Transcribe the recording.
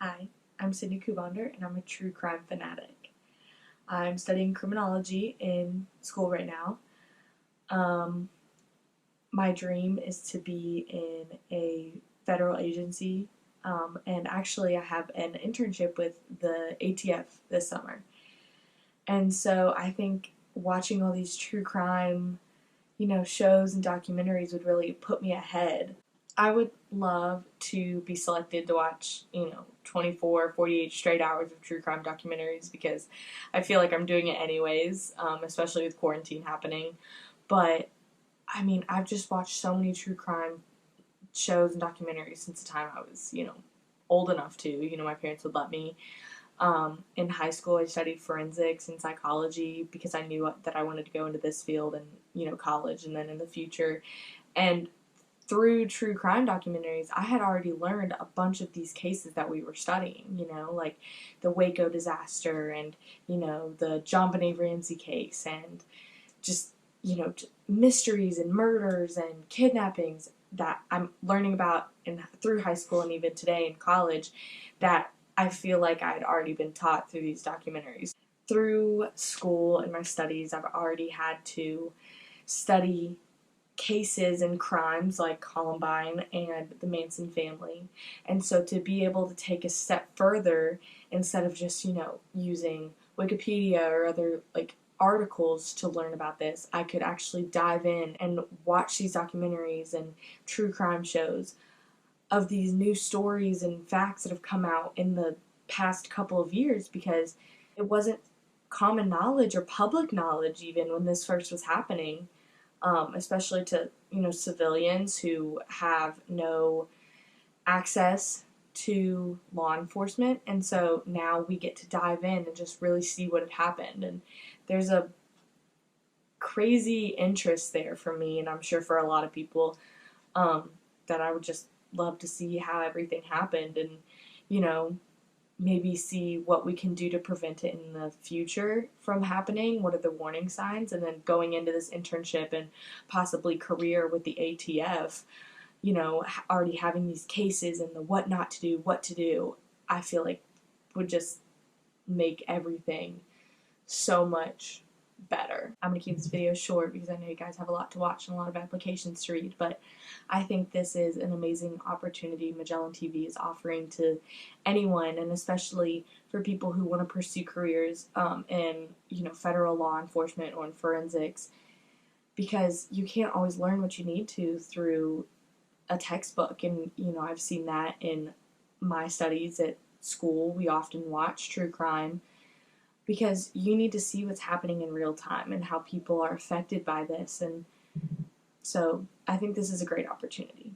Hi, I'm Sydney Kubonder, and I'm a true crime fanatic. I'm studying criminology in school right now. Um, my dream is to be in a federal agency, and actually, I have an internship with the ATF this summer. And so I think watching all these true crime, shows and documentaries would really put me ahead. I would love to be selected to watch, 24, 48 straight hours of true crime documentaries because I feel like I'm doing it anyways, especially with quarantine happening. But, I mean, I've just watched so many true crime shows and documentaries since the time I was, old enough to. My parents would let me. In high school, I studied forensics and psychology because I knew that I wanted to go into this field in, college and then in the future. And through true crime documentaries, I had already learned a bunch of these cases that we were studying, like the Waco disaster and, the JonBenet Ramsey case and just, mysteries and murders and kidnappings that I'm learning about through high school and even today in college that I feel like I had already been taught through these documentaries. Through school and my studies, I've already had to study cases and crimes like Columbine and the Manson family. And so to be able to take a step further instead of just, using Wikipedia or other like articles to learn about this, I could actually dive in and watch these documentaries and true crime shows of these new stories and facts that have come out in the past couple of years because it wasn't common knowledge or public knowledge even when this first was happening, especially to civilians who have no access to law enforcement. And so now we get to dive in and just really see what had happened. And there's a crazy interest there for me, and I'm sure for a lot of people, that I would just love to see how everything happened and, maybe see what we can do to prevent it in the future from happening. What are the warning signs? And then going into this internship and possibly career with the ATF, already having these cases and the what not to do, what to do, I feel like would just make everything so much better. I'm going to keep this video short because I know you guys have a lot to watch and a lot of applications to read, but I think this is an amazing opportunity Magellan TV is offering to anyone, and especially for people who want to pursue careers in federal law enforcement or in forensics, because you can't always learn what you need to through a textbook. And I've seen that in my studies at school. We often watch true crime because you need to see what's happening in real time and how people are affected by this. And so I think this is a great opportunity.